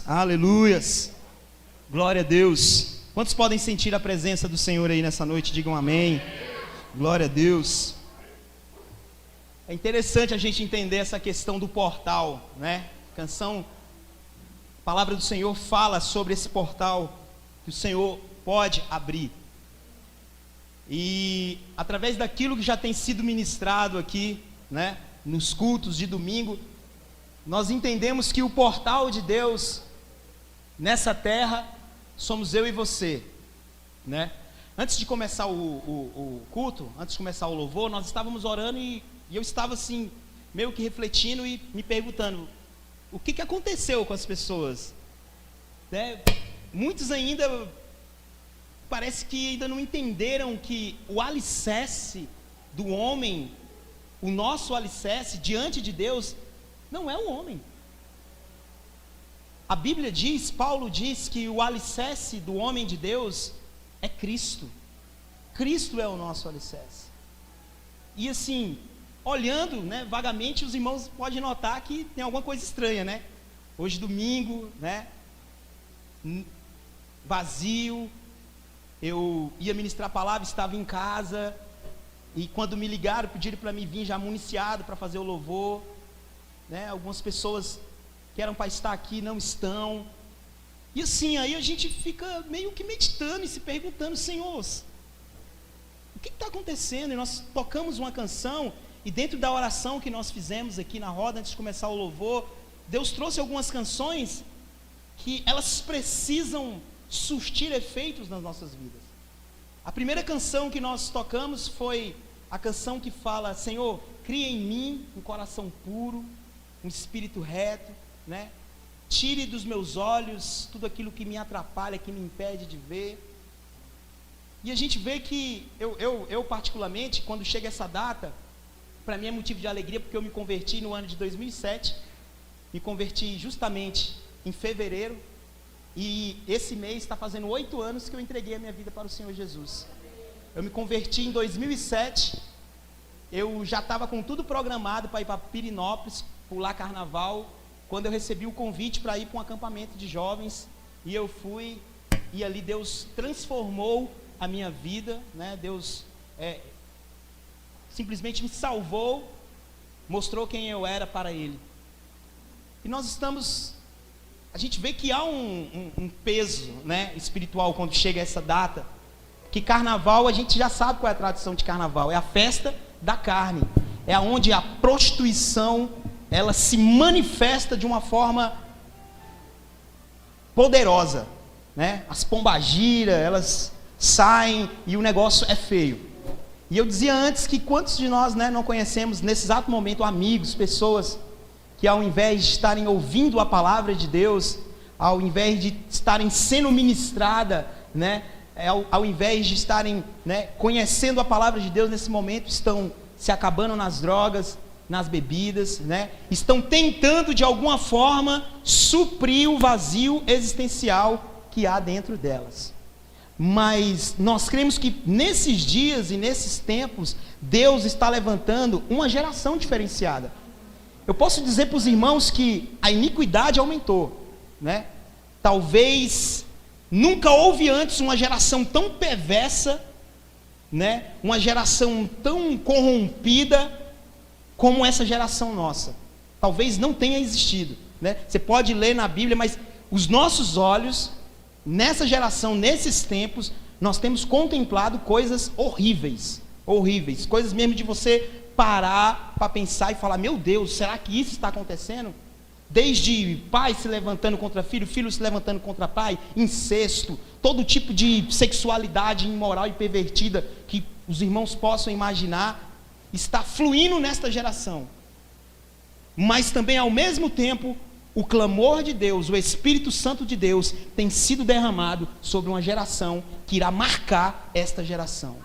Aleluias. Glória a Deus. Quantos podem sentir a presença do Senhor aí nessa noite? Digam amém. Glória a Deus. É interessante a gente entender essa questão do portal, né? A palavra do Senhor fala sobre esse portal que o Senhor pode abrir. E através daquilo que já tem sido ministrado aqui, né, nos cultos de domingo, nós entendemos que o portal de Deus nessa terra somos eu e você, né? Antes de começar o culto, antes de começar o louvor, nós estávamos orando e eu estava assim, meio que refletindo e me perguntando, o que aconteceu com as pessoas, né? Muitos ainda, parece que ainda não entenderam que o alicerce do homem, o nosso alicerce diante de Deus, não é o homem. A Bíblia diz, Paulo diz que o alicerce do homem de Deus é Cristo. Cristo é o nosso alicerce. E assim, olhando, né, vagamente, os irmãos podem notar que tem alguma coisa estranha, né? Hoje domingo, né? Vazio. Eu ia ministrar a palavra, estava em casa. E quando me ligaram, pediram para mim vir já municiado para fazer o louvor, né? Algumas pessoas que eram para estar aqui não estão. E assim, aí a gente fica meio que meditando e se perguntando, Senhor, o que está acontecendo? E nós tocamos uma canção, e dentro da oração que nós fizemos aqui na roda, antes de começar o louvor, Deus trouxe algumas canções que elas precisam surtir efeitos nas nossas vidas. A primeira canção que nós tocamos foi a canção que fala, Senhor, cria em mim um coração puro, um espírito reto, né? Tire dos meus olhos tudo aquilo que me atrapalha, que me impede de ver. E a gente vê que, eu particularmente, quando chega essa data, para mim é motivo de alegria, porque eu me converti no ano de 2007, me converti justamente em fevereiro, e esse mês está fazendo 8 anos que eu entreguei a minha vida para o Senhor Jesus. Eu me converti em 2007, eu já estava com tudo programado para ir para Pirinópolis, pular carnaval, quando eu recebi o convite para ir para um acampamento de jovens, e eu fui, e ali Deus transformou a minha vida, né? Deus simplesmente me salvou, mostrou quem eu era para Ele. E nós estamos, a gente vê que há um peso, né, espiritual quando chega essa data, que carnaval, a gente já sabe qual é a tradição de carnaval, é a festa da carne, é onde a prostituição, ela se manifesta de uma forma poderosa, né? As pombagiras, elas saem e o negócio é feio. E eu dizia antes que quantos de nós, né, não conhecemos nesse exato momento amigos, pessoas que ao invés de estarem ouvindo a palavra de Deus, ao invés de estarem sendo ministrada, né, ao invés de estarem, né, conhecendo a palavra de Deus nesse momento, estão se acabando nas drogas, nas bebidas, né? Estão tentando de alguma forma suprir o vazio existencial que há dentro delas. Mas nós cremos que nesses dias e nesses tempos, Deus está levantando uma geração diferenciada. Eu posso dizer para os irmãos que a iniquidade aumentou, né? Talvez nunca houve antes uma geração tão perversa, né? Uma geração tão corrompida como essa geração nossa. Talvez não tenha existido, né? Você pode ler na Bíblia, mas os nossos olhos, nessa geração, nesses tempos, nós temos contemplado coisas horríveis, horríveis, coisas mesmo de você parar para pensar e falar, meu Deus, será que isso está acontecendo? Desde pai se levantando contra filho, filho se levantando contra pai, incesto, todo tipo de sexualidade imoral e pervertida que os irmãos possam imaginar, está fluindo nesta geração. Mas também ao mesmo tempo, o clamor de Deus, o Espírito Santo de Deus tem sido derramado sobre uma geração que irá marcar esta geração.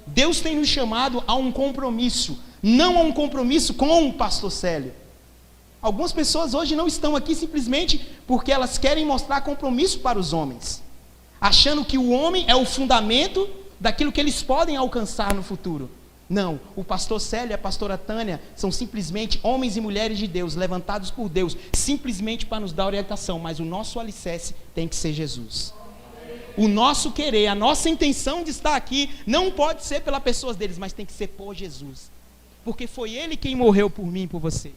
Deus tem nos chamado a um compromisso, não a um compromisso com o pastor Célio. Algumas pessoas hoje não estão aqui simplesmente porque elas querem mostrar compromisso para os homens, achando que o homem é o fundamento daquilo que eles podem alcançar no futuro. Não, o pastor Célio e a pastora Tânia são simplesmente homens e mulheres de Deus, levantados por Deus, simplesmente para nos dar orientação, mas o nosso alicerce tem que ser Jesus. O nosso querer, a nossa intenção de estar aqui, não pode ser pelas pessoas deles, mas tem que ser por Jesus. Porque foi Ele quem morreu por mim e por você.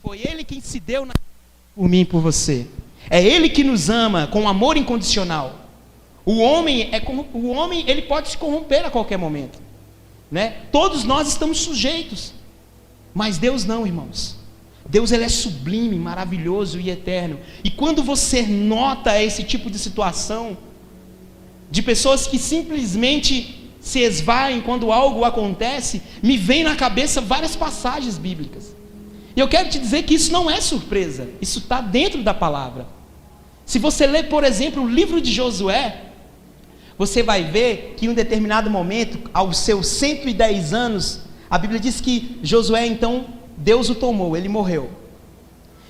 Foi Ele quem se deu por mim e por você. É Ele que nos ama com amor incondicional. O homem, ele pode se corromper a qualquer momento, né? Todos nós estamos sujeitos, mas Deus não, irmãos. Deus, ele é sublime, maravilhoso e eterno. E quando você nota esse tipo de situação, de pessoas que simplesmente se esvaem quando algo acontece, me vem na cabeça várias passagens bíblicas. E eu quero te dizer que isso não é surpresa, isso está dentro da palavra. Se você ler, por exemplo, o livro de Josué, você vai ver que em um determinado momento, aos seus 110 anos, a Bíblia diz que Josué, então, Deus o tomou, ele morreu.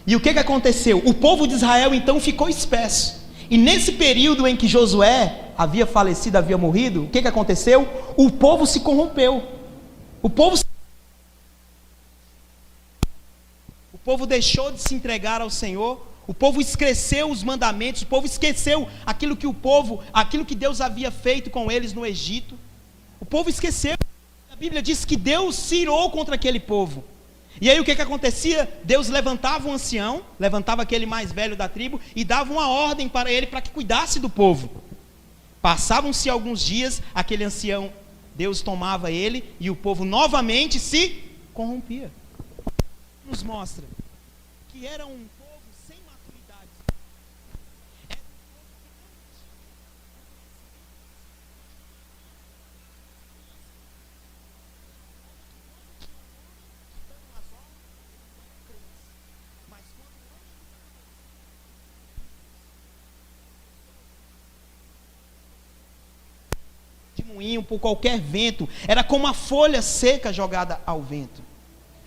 E o que aconteceu? O povo de Israel, então, ficou espesso. E nesse período em que Josué havia falecido, havia morrido, o que aconteceu? O povo se corrompeu. O povo deixou de se entregar ao Senhor. O povo esqueceu os mandamentos, o povo esqueceu aquilo que Deus havia feito com eles no Egito. O povo esqueceu. A Bíblia diz que Deus se irou contra aquele povo. E aí o que acontecia? Deus levantava um ancião, levantava aquele mais velho da tribo e dava uma ordem para ele para que cuidasse do povo. Passavam-se alguns dias, aquele ancião, Deus tomava ele e o povo novamente se corrompia. Nos mostra que era um por qualquer vento, era como a folha seca jogada ao vento.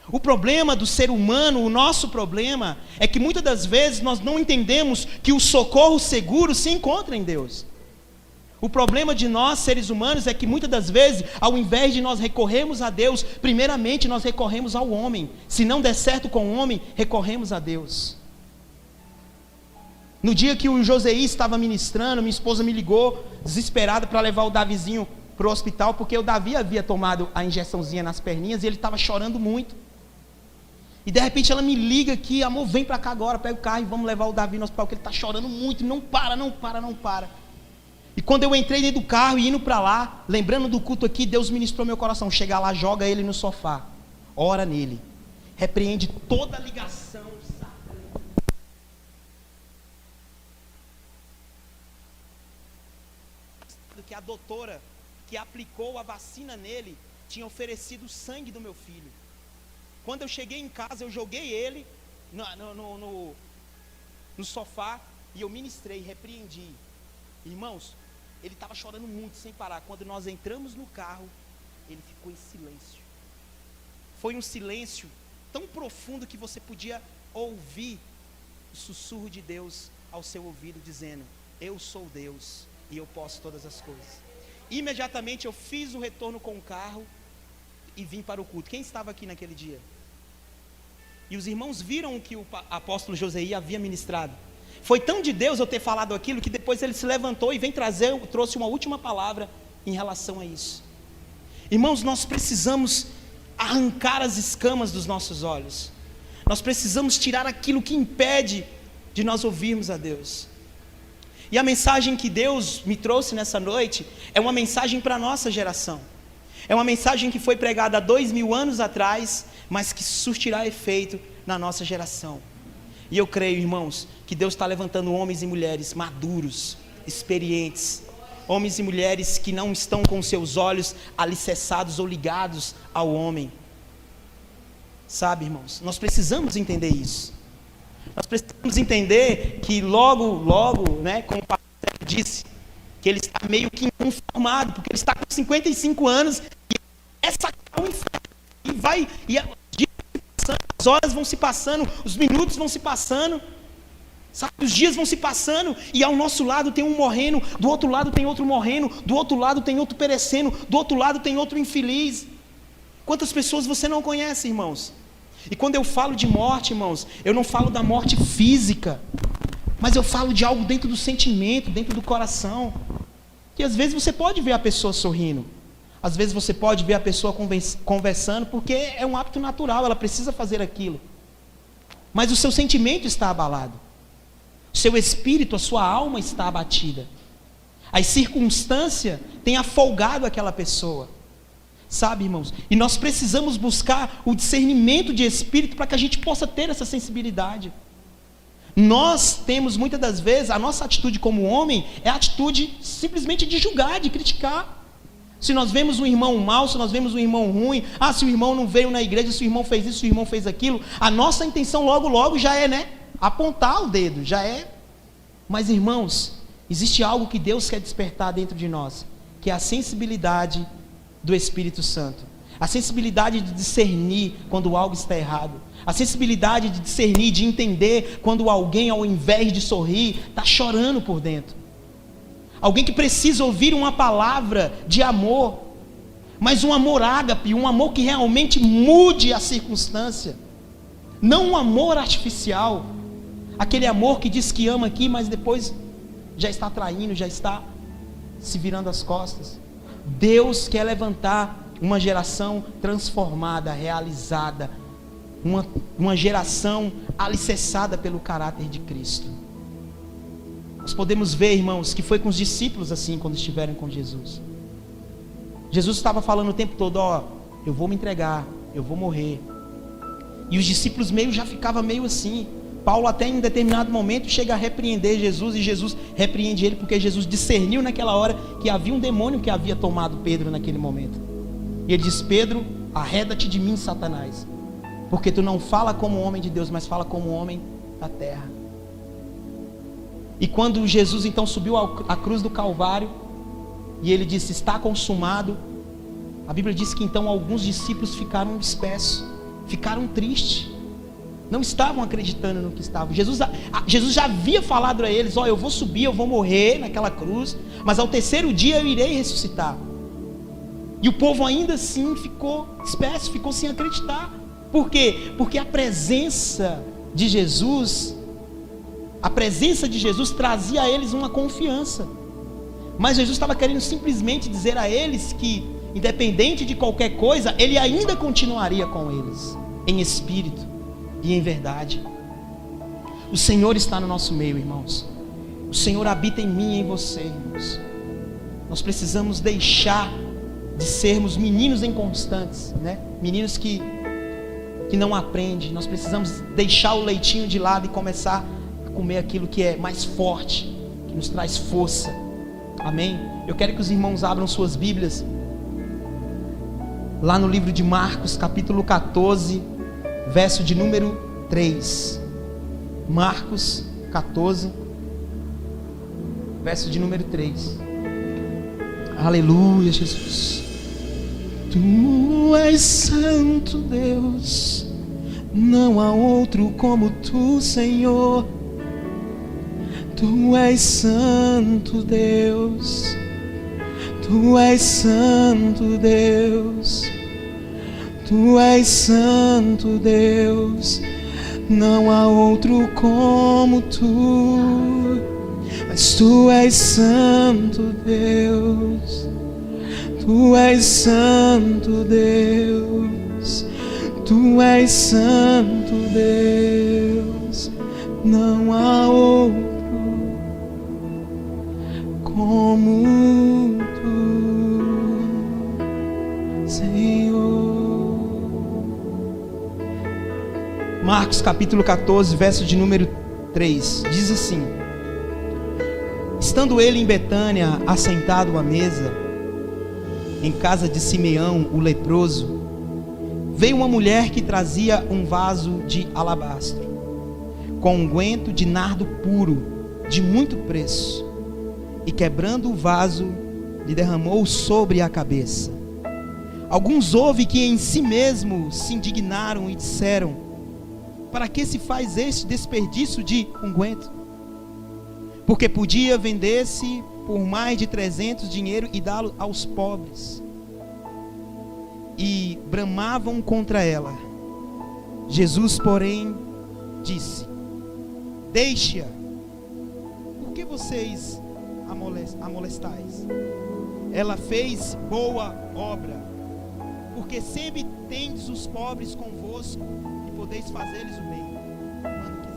O problema do ser humano, o nosso problema, é que muitas das vezes nós não entendemos que o socorro seguro se encontra em Deus. O problema de nós, seres humanos, é que muitas das vezes, ao invés de nós recorrermos a Deus, primeiramente nós recorremos ao homem. Se não der certo com o homem, recorremos a Deus. No dia que o Joseí estava ministrando, minha esposa me ligou, desesperada, para levar o Davizinho para o hospital, porque o Davi havia tomado a injeçãozinha nas perninhas e ele estava chorando muito. E de repente ela me liga aqui, amor, vem para cá agora, pega o carro e vamos levar o Davi no hospital, porque ele está chorando muito, não para. E quando eu entrei dentro do carro e indo para lá, lembrando do culto aqui, Deus ministrou meu coração, chega lá, joga ele no sofá, ora nele, repreende toda a ligação, que a doutora que aplicou a vacina nele tinha oferecido o sangue do meu filho. Quando eu cheguei em casa, eu joguei ele no sofá e eu ministrei, repreendi. Irmãos, ele estava chorando muito sem parar. Quando nós entramos no carro, ele ficou em silêncio. Foi um silêncio tão profundo que você podia ouvir o sussurro de Deus ao seu ouvido dizendo: eu sou Deus e eu posso todas as coisas. Imediatamente eu fiz o retorno com o carro e vim para o culto. Quem estava aqui naquele dia? E os irmãos viram o que o apóstolo Joseí havia ministrado. Foi tão de Deus eu ter falado aquilo que depois ele se levantou e trouxe uma última palavra em relação a isso. Irmãos, nós precisamos arrancar as escamas dos nossos olhos. Nós precisamos tirar aquilo que impede de nós ouvirmos a Deus. E a mensagem que Deus me trouxe nessa noite é uma mensagem para a nossa geração. É uma mensagem que foi pregada há 2000 anos atrás, mas que surtirá efeito na nossa geração. E eu creio, irmãos, que Deus está levantando homens e mulheres maduros, experientes, homens e mulheres que não estão com seus olhos alicerçados ou ligados ao homem. Sabe, irmãos, nós precisamos entender isso. Nós precisamos entender que logo, né, como o pastor disse, que ele está meio que inconformado, porque ele está com 55 anos, e essa as horas vão se passando, os minutos vão se passando, sabe, os dias vão se passando, e ao nosso lado tem um morrendo, do outro lado tem outro morrendo, do outro lado tem outro perecendo, do outro lado tem outro infeliz. Quantas pessoas você não conhece, irmãos? E quando eu falo de morte, irmãos, eu não falo da morte física, mas eu falo de algo dentro do sentimento, dentro do coração. Que às vezes você pode ver a pessoa sorrindo, às vezes você pode ver a pessoa conversando, porque é um hábito natural, ela precisa fazer aquilo. Mas o seu sentimento está abalado, o seu espírito, a sua alma está abatida. As circunstâncias têm afolgado aquela pessoa. Sabe, irmãos? E nós precisamos buscar o discernimento de espírito para que a gente possa ter essa sensibilidade. Nós temos muitas das vezes, a nossa atitude como homem é a atitude simplesmente de julgar, de criticar. Se nós vemos um irmão mau, se nós vemos um irmão ruim, se o irmão não veio na igreja, se o irmão fez isso, se o irmão fez aquilo, a nossa intenção logo já é, apontar o dedo, já é. Mas, irmãos, existe algo que Deus quer despertar dentro de nós, que é a sensibilidade do Espírito Santo, a sensibilidade de discernir quando algo está errado, a sensibilidade de discernir, de entender quando alguém, ao invés de sorrir, está chorando por dentro. Alguém que precisa ouvir uma palavra de amor, mas um amor ágape, um amor que realmente mude a circunstância, não um amor artificial, aquele amor que diz que ama aqui, mas depois já está traindo, já está se virando as costas. Deus quer levantar uma geração transformada, realizada, uma geração alicerçada pelo caráter de Cristo. Nós podemos ver, irmãos, que foi com os discípulos assim, quando estiveram com Jesus. Jesus estava falando o tempo todo, eu vou me entregar, eu vou morrer. E os discípulos já ficavam meio assim. Paulo até em determinado momento chega a repreender Jesus, e Jesus repreende ele, porque Jesus discerniu naquela hora que havia um demônio que havia tomado Pedro naquele momento. E ele diz: Pedro, arreda-te de mim, Satanás, porque tu não fala como homem de Deus, mas fala como homem da terra. E quando Jesus então subiu à cruz do Calvário, e ele disse: está consumado, a Bíblia diz que então alguns discípulos ficaram espessos, ficaram tristes, não estavam acreditando no que estava. Jesus já havia falado a eles: eu vou subir, eu vou morrer naquela cruz, mas ao terceiro dia eu irei ressuscitar. E o povo ainda assim ficou espesso, ficou sem acreditar. Por quê? Porque a presença de Jesus trazia a eles uma confiança. Mas Jesus estava querendo simplesmente dizer a eles que, independente de qualquer coisa, Ele ainda continuaria com eles, em espírito e em verdade. O Senhor está no nosso meio, irmãos. O Senhor habita em mim e em você, irmãos. Nós precisamos deixar de sermos meninos inconstantes, meninos que não aprendem. Nós precisamos deixar o leitinho de lado e começar a comer aquilo que é mais forte, que nos traz força. Amém? Eu quero que os irmãos abram suas Bíblias lá no livro de Marcos, capítulo 14, verso de número 3. Marcos 14, verso de número 3. Aleluia, Jesus. Tu és santo, Deus, não há outro como tu, Senhor. Tu és santo, Deus, tu és santo, Deus, tu és santo, Deus, não há outro como tu, mas tu és santo, Deus, tu és santo, Deus, tu és santo, Deus, não há outro como tu, Senhor. Marcos capítulo 14, verso de número 3, diz assim: estando ele em Betânia, assentado à mesa, em casa de Simeão, o leproso, veio uma mulher que trazia um vaso de alabastro, com unguento de nardo puro, de muito preço, e quebrando o vaso, lhe derramou sobre a cabeça. Alguns houve que em si mesmos se indignaram e disseram: para que se faz este desperdício de unguento? Porque podia vender-se por mais de 300 dinheiro e dá-lo aos pobres. e bramavam contra ela. Jesus, porém, disse: deixe-a, por que vocês a molestais? Ela fez boa obra, porque sempre tendes os pobres convosco e podeis fazer-lhes o bem quando quiser.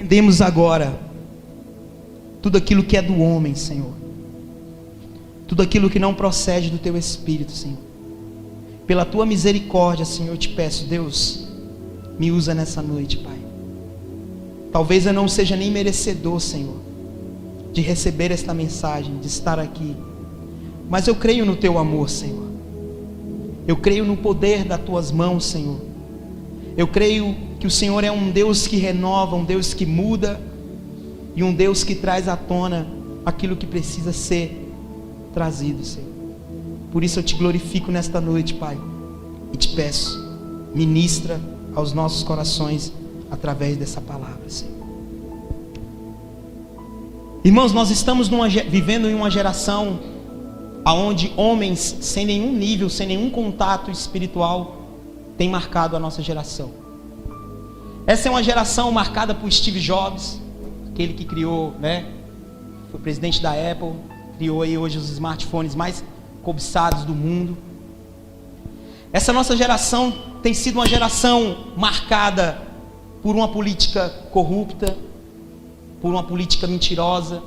Compreendemos agora tudo aquilo que é do homem, Senhor, tudo aquilo que não procede do Teu Espírito, Senhor. Pela Tua misericórdia, Senhor, eu te peço, Deus, me usa nessa noite, Pai. Talvez eu não seja nem merecedor, Senhor, de receber esta mensagem, de estar aqui, mas eu creio no Teu amor, Senhor. Eu creio no poder das Tuas mãos, Senhor. Eu creio que o Senhor é um Deus que renova, um Deus que muda e um Deus que traz à tona aquilo que precisa ser trazido, Senhor. Por isso eu te glorifico nesta noite, Pai, e te peço, ministra aos nossos corações através dessa palavra, Senhor. Irmãos, nós estamos vivendo em uma geração onde homens sem nenhum nível, sem nenhum contato espiritual têm marcado a nossa geração. Essa é uma geração marcada por Steve Jobs, aquele que criou, foi presidente da Apple, criou aí hoje os smartphones mais cobiçados do mundo. Essa nossa geração tem sido uma geração marcada por uma política corrupta, por uma política mentirosa,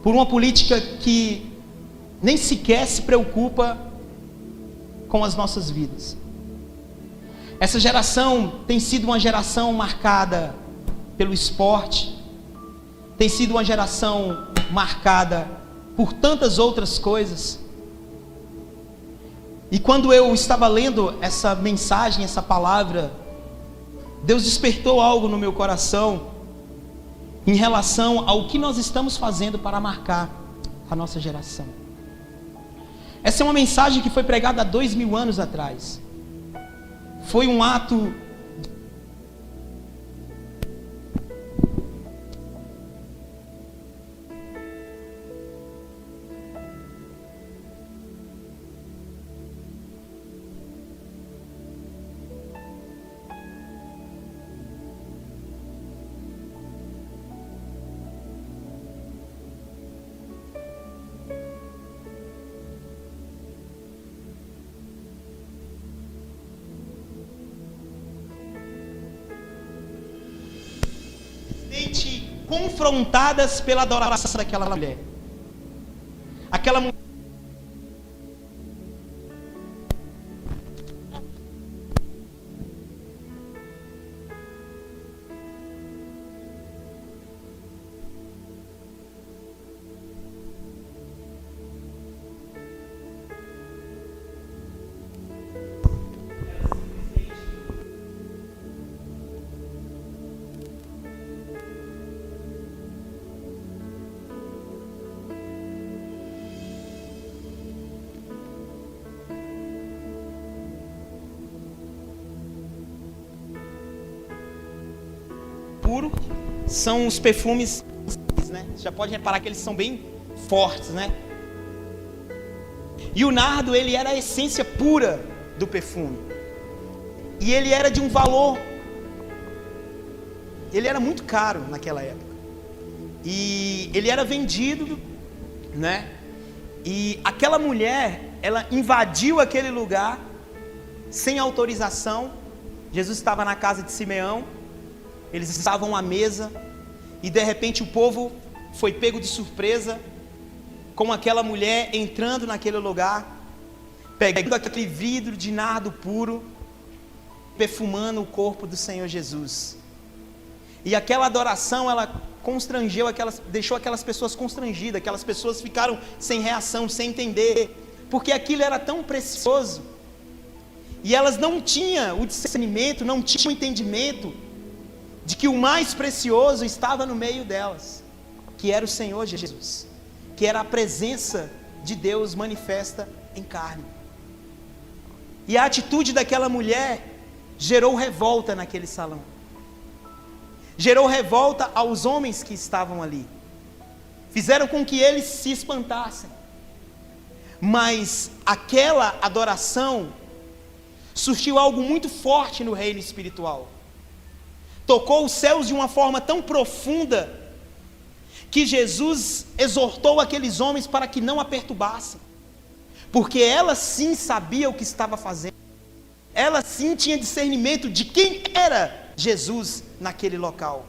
por uma política que nem sequer se preocupa com as nossas vidas. Essa geração tem sido uma geração marcada pelo esporte, tem sido uma geração marcada por tantas outras coisas. E quando eu estava lendo essa mensagem, essa palavra, Deus despertou algo no meu coração em relação ao que nós estamos fazendo para marcar a nossa geração. Essa é uma mensagem que foi pregada há 2000 anos atrás. Foi um ato confrontadas pela adoração daquela mulher. Aquela mulher puro são os perfumes, né? Você já pode reparar que eles são bem fortes, né? E o nardo, ele era a essência pura do perfume. E ele era de um valor, ele era muito caro naquela época. E ele era vendido, né? E aquela mulher, ela invadiu aquele lugar sem autorização. Jesus estava na casa de Simeão, eles estavam à mesa, e de repente o povo foi pego de surpresa com aquela mulher entrando naquele lugar, pegando aquele vidro de nardo puro, perfumando o corpo do Senhor Jesus. E aquela adoração, ela deixou aquelas pessoas constrangidas, aquelas pessoas ficaram sem reação, sem entender, porque aquilo era tão precioso, e elas não tinham o discernimento, não tinham o entendimento, de que o mais precioso estava no meio delas, que era o Senhor Jesus, que era a presença de Deus manifesta em carne. E a atitude daquela mulher gerou revolta naquele salão, gerou revolta aos homens que estavam ali, fizeram com que eles se espantassem, mas aquela adoração surtiu algo muito forte no reino espiritual, tocou os céus de uma forma tão profunda, que Jesus exortou aqueles homens para que não a perturbassem, porque ela sim sabia o que estava fazendo, ela sim tinha discernimento de quem era Jesus naquele local.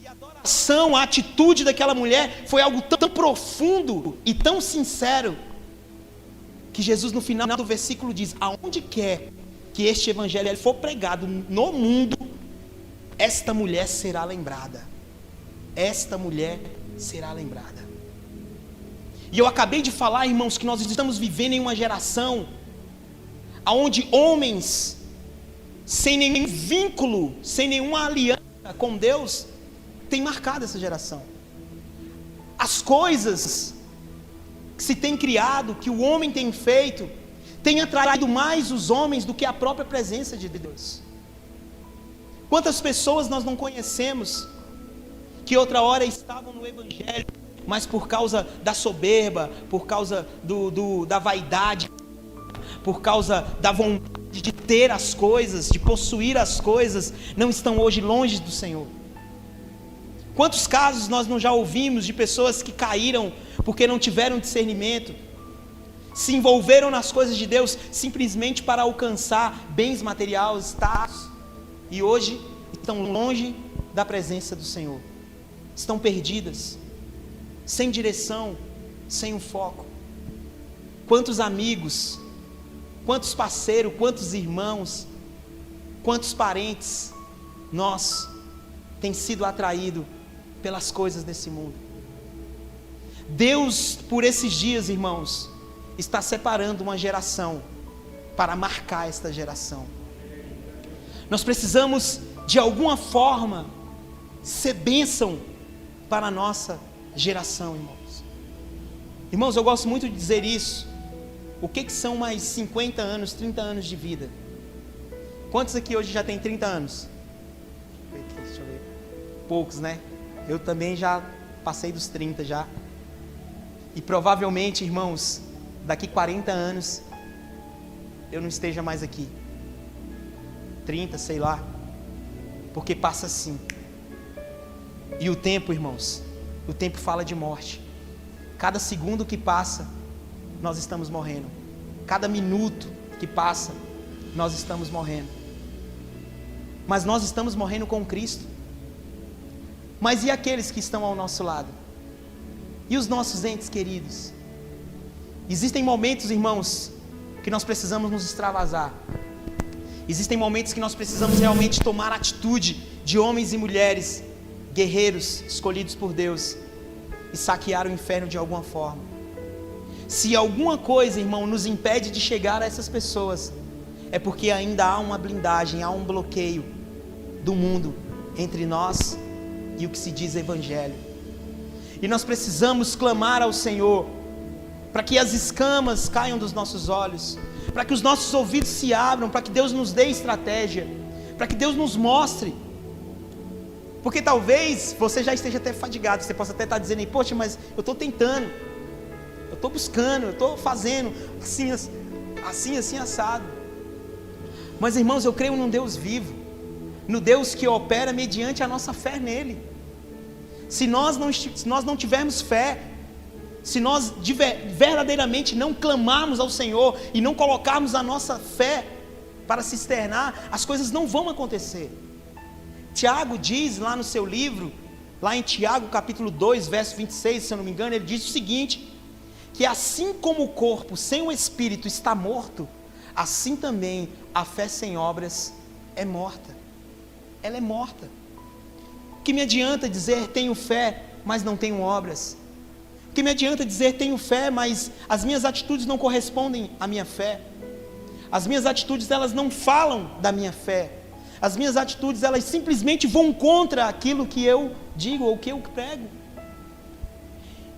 E a adoração, a atitude daquela mulher foi algo tão profundo e tão sincero, que Jesus no final do versículo diz: aonde quer que este evangelho for pregado no mundo, esta mulher será lembrada. Esta mulher será lembrada. E eu acabei de falar, irmãos, que nós estamos vivendo em uma geração onde homens sem nenhum vínculo, sem nenhuma aliança com Deus, têm marcado essa geração. As coisas que se tem criado, que o homem tem feito, tem atraído mais os homens do que a própria presença de Deus. Quantas pessoas nós não conhecemos que outra hora estavam no evangelho, mas por causa da soberba, por causa da vaidade, por causa da vontade de ter as coisas, de possuir as coisas, não estão hoje longe do Senhor. Quantos casos nós não já ouvimos de pessoas que caíram porque não tiveram discernimento, se envolveram nas coisas de Deus simplesmente para alcançar bens materiais, status, e hoje estão longe da presença do Senhor, estão perdidas, sem direção, sem um foco. Quantos amigos, quantos parceiros, quantos irmãos, quantos parentes nós tem sido atraído pelas coisas desse mundo. Deus, por esses dias, irmãos, está separando uma geração para marcar esta geração. Nós precisamos, de alguma forma, ser bênção para a nossa geração, irmãos. Irmãos, eu gosto muito de dizer isso. O que são mais 50 anos, 30 anos de vida? Quantos aqui hoje já tem 30 anos? Deixa eu ver. Poucos, né? Eu também já passei dos 30 já. E provavelmente, irmãos, daqui 40 anos eu não esteja mais aqui. 30, sei lá. Porque passa assim. E o tempo, irmãos, o tempo fala de morte. Cada segundo que passa, nós estamos morrendo. Cada minuto que passa, nós estamos morrendo. Mas nós estamos morrendo com Cristo. Mas e aqueles que estão ao nosso lado? E os nossos entes queridos? Existem momentos, irmãos, que nós precisamos nos extravasar. Existem momentos que nós precisamos realmente tomar atitude de homens e mulheres, guerreiros escolhidos por Deus, e saquear o inferno de alguma forma. Se alguma coisa, irmão, nos impede de chegar a essas pessoas, é porque ainda há uma blindagem, há um bloqueio do mundo entre nós e o que se diz evangelho. E nós precisamos clamar ao Senhor para que as escamas caiam dos nossos olhos, para que os nossos ouvidos se abram, para que Deus nos dê estratégia, para que Deus nos mostre. Porque talvez você já esteja até fadigado, você possa até estar dizendo, poxa, mas eu estou tentando, eu estou buscando, eu estou fazendo assim, assado. Mas, irmãos, eu creio num Deus vivo, no Deus que opera mediante a nossa fé nele. Se nós não tivermos fé, se nós verdadeiramente não clamarmos ao Senhor e não colocarmos a nossa fé para se externar, as coisas não vão acontecer. Tiago diz lá no seu livro, lá em Tiago capítulo 2, verso 26, se eu não me engano, ele diz o seguinte, que assim como o corpo sem o espírito está morto, assim também a fé sem obras é morta. Ela é morta. O que me adianta dizer tenho fé, mas não tenho obras? O que me adianta dizer tenho fé, mas as minhas atitudes não correspondem à minha fé? As minhas atitudes, elas não falam da minha fé. As minhas atitudes, elas simplesmente vão contra aquilo que eu digo ou que eu prego.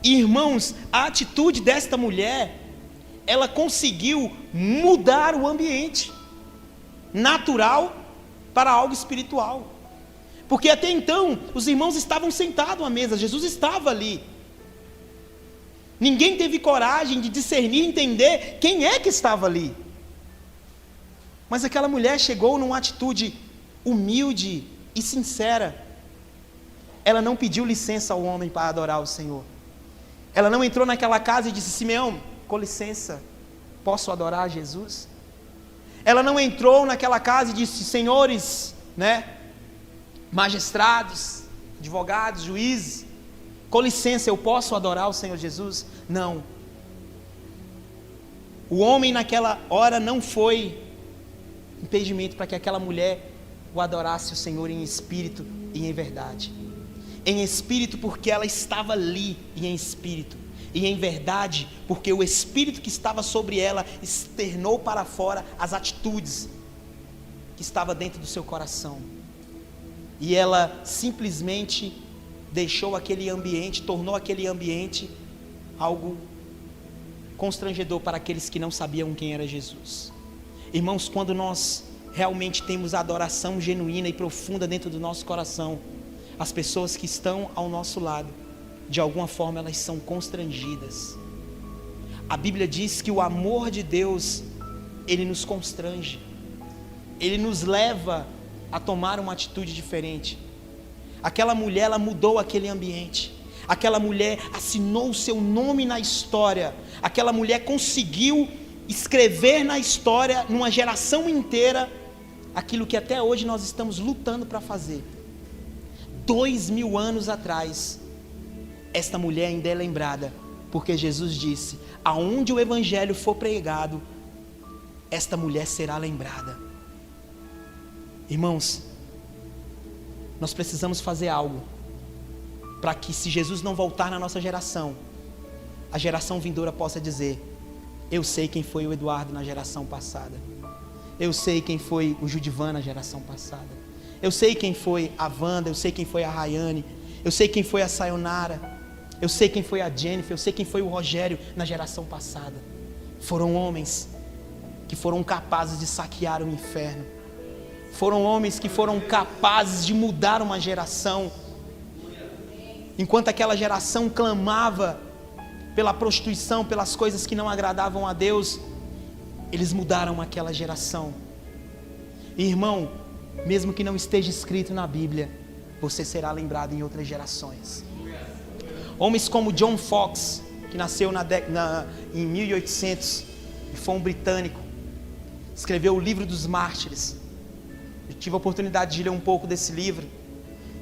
Irmãos, a atitude desta mulher, ela conseguiu mudar o ambiente natural para algo espiritual. Porque até então, os irmãos estavam sentados à mesa, Jesus estava ali. Ninguém teve coragem de discernir, entender quem é que estava ali. Mas aquela mulher chegou numa atitude humilde e sincera. Ela não pediu licença ao homem para adorar o Senhor. Ela não entrou naquela casa e disse: Simeão, com licença, posso adorar Jesus? Ela não entrou naquela casa e disse: senhores, magistrados, advogados, juízes, com licença, eu posso adorar o Senhor Jesus? Não. O homem naquela hora não foi impedimento para que aquela mulher o adorasse o Senhor em espírito e em verdade. Em espírito porque ela estava ali, e em espírito. E em verdade porque o espírito que estava sobre ela externou para fora as atitudes que estava dentro do seu coração. E ela simplesmente deixou aquele ambiente, tornou aquele ambiente algo constrangedor para aqueles que não sabiam quem era Jesus. Irmãos, quando nós realmente temos a adoração genuína e profunda dentro do nosso coração, as pessoas que estão ao nosso lado, de alguma forma elas são constrangidas. A Bíblia diz que o amor de Deus, ele nos constrange, ele nos leva a tomar uma atitude diferente. Aquela mulher, ela mudou aquele ambiente. Aquela mulher assinou o seu nome na história. Aquela mulher conseguiu escrever na história, numa geração inteira, aquilo que até hoje nós estamos lutando para fazer. 2000 anos atrás, esta mulher ainda é lembrada, porque Jesus disse: aonde o evangelho for pregado, esta mulher será lembrada. Irmãos, nós precisamos fazer algo, para que, se Jesus não voltar na nossa geração, a geração vindoura possa dizer: eu sei quem foi o Eduardo na geração passada, eu sei quem foi o Judivan na geração passada, eu sei quem foi a Wanda, eu sei quem foi a Rayane, eu sei quem foi a Sayonara, eu sei quem foi a Jennifer, eu sei quem foi o Rogério na geração passada. Foram homens que foram capazes de saquear o inferno, foram homens que foram capazes de mudar uma geração. Enquanto aquela geração clamava pela prostituição, pelas coisas que não agradavam a Deus, eles mudaram aquela geração. E, irmão, mesmo que não esteja escrito na Bíblia, você será lembrado em outras gerações. Homens como John Fox, que nasceu em 1800 e foi um britânico, escreveu o livro dos Mártires. Eu tive a oportunidade de ler um pouco desse livro.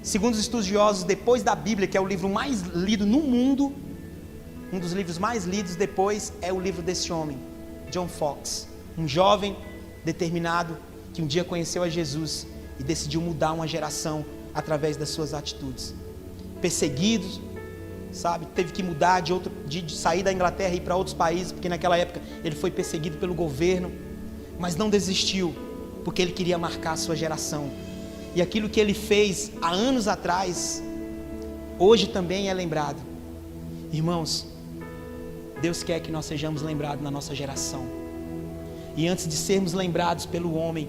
Segundo os estudiosos, depois da Bíblia, que é o livro mais lido no mundo, um dos livros mais lidos depois é o livro desse homem, John Fox, um jovem determinado que um dia conheceu a Jesus e decidiu mudar uma geração através das suas atitudes. Perseguido, teve que mudar de sair da Inglaterra e ir para outros países, porque naquela época ele foi perseguido pelo governo, mas não desistiu, porque ele queria marcar a sua geração. E aquilo que ele fez há anos atrás, hoje também é lembrado. Irmãos, Deus quer que nós sejamos lembrados na nossa geração. E antes de sermos lembrados pelo homem,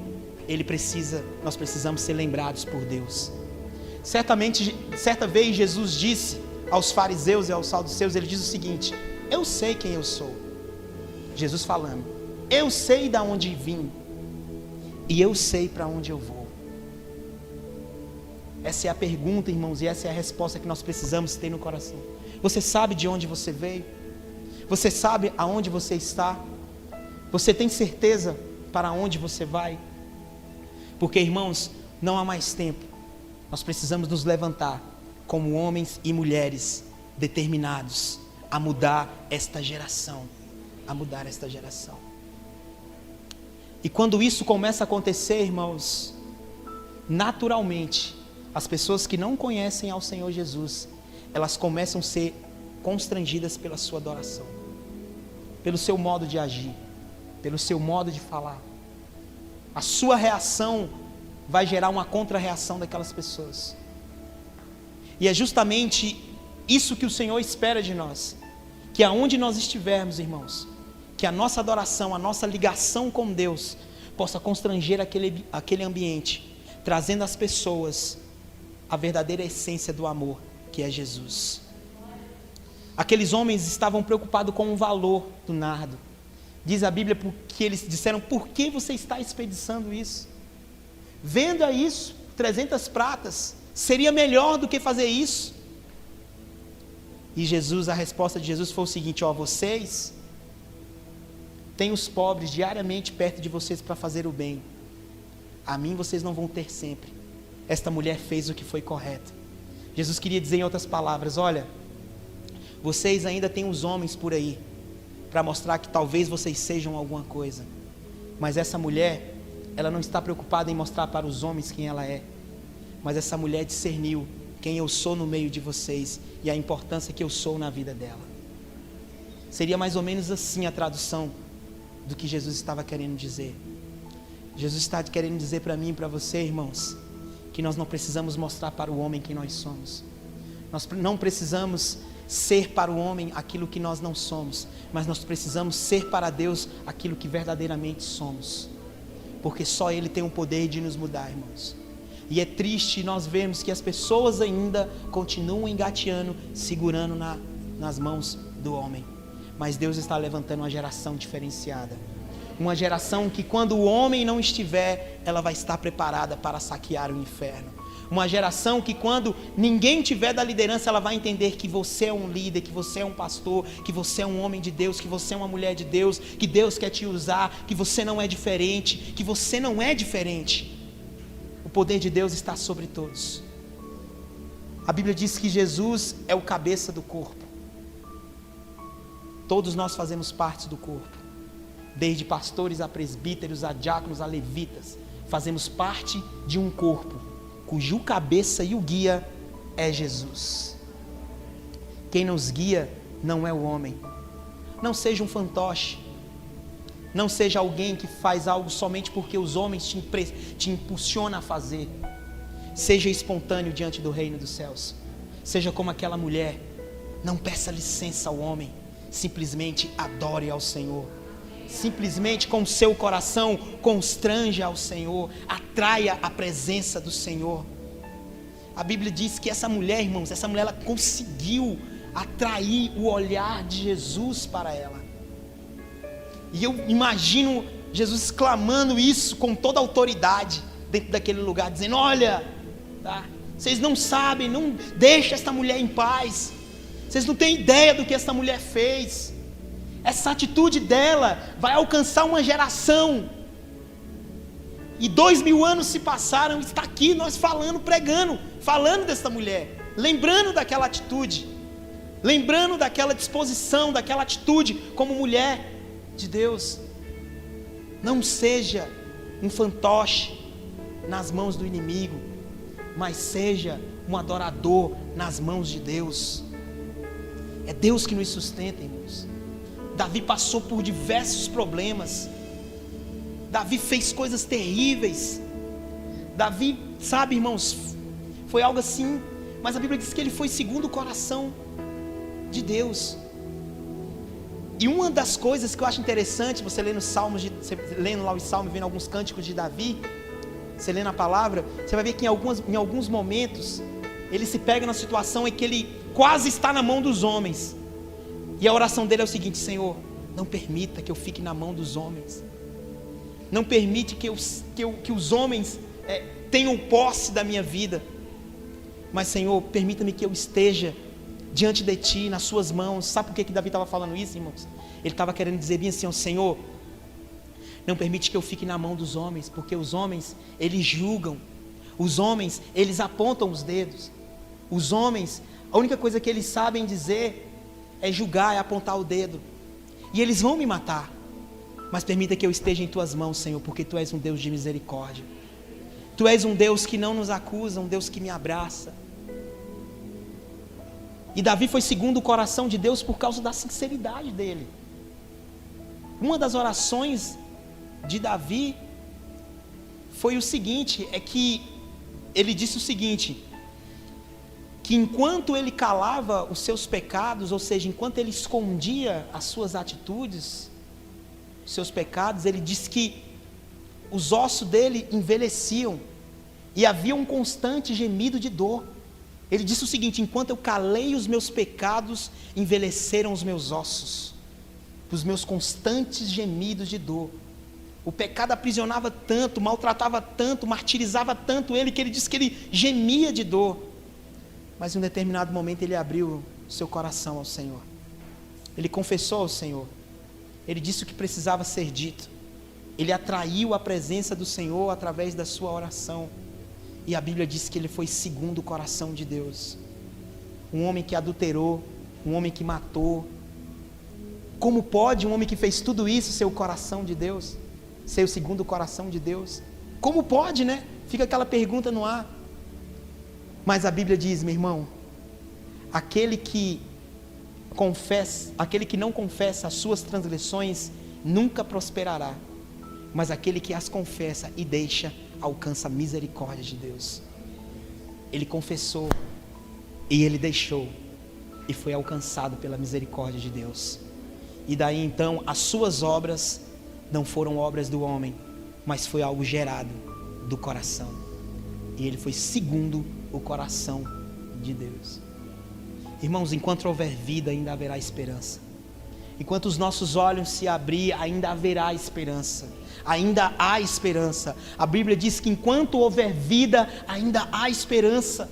nós precisamos ser lembrados por Deus. Certa vez Jesus disse aos fariseus e aos saduceus, ele diz o seguinte: eu sei quem eu sou. Jesus falando: eu sei de onde vim e eu sei para onde eu vou. Essa é a pergunta, irmãos, e essa é a resposta que nós precisamos ter no coração. Você sabe de onde você veio? Você sabe aonde você está? Você tem certeza para onde você vai? Porque, irmãos, não há mais tempo. Nós precisamos nos levantar como homens e mulheres determinados a mudar esta geração. A mudar esta geração. E quando isso começa a acontecer, irmãos, naturalmente, as pessoas que não conhecem ao Senhor Jesus, elas começam a ser constrangidas pela sua adoração, pelo seu modo de agir, pelo seu modo de falar. A sua reação vai gerar uma contra-reação daquelas pessoas. E é justamente isso que o Senhor espera de nós, que aonde nós estivermos, irmãos, que a nossa adoração, a nossa ligação com Deus possa constranger aquele ambiente, trazendo às pessoas a verdadeira essência do amor, que é Jesus. Aqueles homens estavam preocupados com o valor do nardo. Diz a Bíblia que eles disseram: por que você está desperdiçando isso? Venda isso, 300 pratas, seria melhor do que fazer isso. E Jesus, a resposta de Jesus foi o seguinte: vocês têm os pobres diariamente perto de vocês para fazer o bem, a mim vocês não vão ter sempre. Esta mulher fez o que foi correto. Jesus queria dizer em outras palavras: olha, vocês ainda têm os homens por aí, para mostrar que talvez vocês sejam alguma coisa, mas essa mulher, ela não está preocupada em mostrar para os homens quem ela é, mas essa mulher discerniu quem eu sou no meio de vocês e a importância que eu sou na vida dela. Seria mais ou menos assim a tradução do que Jesus estava querendo dizer. Jesus está querendo dizer para mim e para você, irmãos, que nós não precisamos mostrar para o homem quem nós somos. Nós não precisamos ser para o homem aquilo que nós não somos, mas nós precisamos ser para Deus aquilo que verdadeiramente somos, porque só Ele tem o poder de nos mudar, irmãos. E é triste nós vermos que as pessoas ainda continuam engateando, segurando nas mãos do homem, mas Deus está levantando uma geração diferenciada, uma geração que quando o homem não estiver, ela vai estar preparada para saquear o inferno. Uma geração que quando ninguém tiver da liderança, ela vai entender que você é um líder, que você é um pastor, que você é um homem de Deus, que você é uma mulher de Deus, que Deus quer te usar, que você não é diferente, que você não é diferente. O poder de Deus está sobre todos. A Bíblia diz que Jesus é o cabeça do corpo. Todos nós fazemos parte do corpo, desde pastores a presbíteros, a diáconos, a levitas. Fazemos parte de um corpo, cujo cabeça e o guia é Jesus. Quem nos guia não é o homem. Não seja um fantoche. Não seja alguém que faz algo somente porque os homens te impulsionam a fazer. Seja espontâneo diante do reino dos céus. Seja como aquela mulher. Não peça licença ao homem. Simplesmente adore ao Senhor. Simplesmente com o seu coração constranja ao Senhor, atraia a presença do Senhor. A Bíblia diz que essa mulher, irmãos, essa mulher ela conseguiu atrair o olhar de Jesus para ela. E eu imagino Jesus clamando isso com toda a autoridade dentro daquele lugar, dizendo: olha, tá? Vocês não sabem, não deixa esta mulher em paz. Vocês não têm ideia do que essa mulher fez. Essa atitude dela vai alcançar uma geração. E 2000 anos se passaram, está aqui nós falando, pregando, falando dessa mulher, lembrando daquela atitude, lembrando daquela disposição, daquela atitude como mulher de Deus. Não seja um fantoche nas mãos do inimigo, mas seja um adorador nas mãos de Deus. É Deus que nos sustenta, irmãos. Davi passou por diversos problemas. Davi fez coisas terríveis. Davi, sabe, irmãos, foi algo assim, mas a Bíblia diz que ele foi segundo o coração de Deus. E uma das coisas que eu acho interessante, você lendo Salmos, você lendo lá os Salmos, vendo alguns cânticos de Davi, você lendo a palavra, você vai ver que em alguns momentos ele se pega na situação em que ele quase está na mão dos homens. E a oração dele é o seguinte: Senhor, não permita que eu fique na mão dos homens. Não permite que os homens tenham posse da minha vida. Mas, Senhor, permita-me que eu esteja diante de Ti, nas Suas mãos. Sabe por que Davi estava falando isso, irmãos? Ele estava querendo dizer bem assim: Senhor, não permite que eu fique na mão dos homens, porque os homens, eles julgam. Os homens, eles apontam os dedos. Os homens, a única coisa que eles sabem dizer é julgar, é apontar o dedo. E eles vão me matar. Mas permita que eu esteja em Tuas mãos, Senhor, porque Tu és um Deus de misericórdia. Tu és um Deus que não nos acusa, um Deus que me abraça. E Davi foi segundo o coração de Deus por causa da sinceridade dele. Uma das orações de Davi foi o seguinte, é que ele disse o seguinte, que enquanto ele calava os seus pecados, ou seja, enquanto ele escondia as suas atitudes, os seus pecados, ele disse que os ossos dele envelheciam e havia um constante gemido de dor. Ele disse o seguinte: enquanto eu calei os meus pecados, envelheceram os meus ossos, os meus constantes gemidos de dor. O pecado aprisionava tanto, maltratava tanto, martirizava tanto ele, que ele disse que ele gemia de dor. Mas em um determinado momento ele abriu seu coração ao Senhor. Ele confessou ao Senhor. Ele disse o que precisava ser dito. Ele atraiu a presença do Senhor através da sua oração. E a Bíblia diz que ele foi segundo o coração de Deus. Um homem que adulterou, um homem que matou. Como pode um homem que fez tudo isso ser o coração de Deus? Ser o segundo coração de Deus? Como pode, né? Fica aquela pergunta no ar. Mas a Bíblia diz, meu irmão, aquele que não confessa as suas transgressões nunca prosperará, mas aquele que as confessa e deixa alcança a misericórdia de Deus. Ele confessou e ele deixou e foi alcançado pela misericórdia de Deus. E daí então as suas obras não foram obras do homem, mas foi algo gerado do coração. E ele foi segundo o coração de Deus. Irmãos, enquanto houver vida, ainda haverá esperança. Enquanto os nossos olhos se abrir, ainda haverá esperança. Ainda há esperança. A Bíblia diz que enquanto houver vida, ainda há esperança.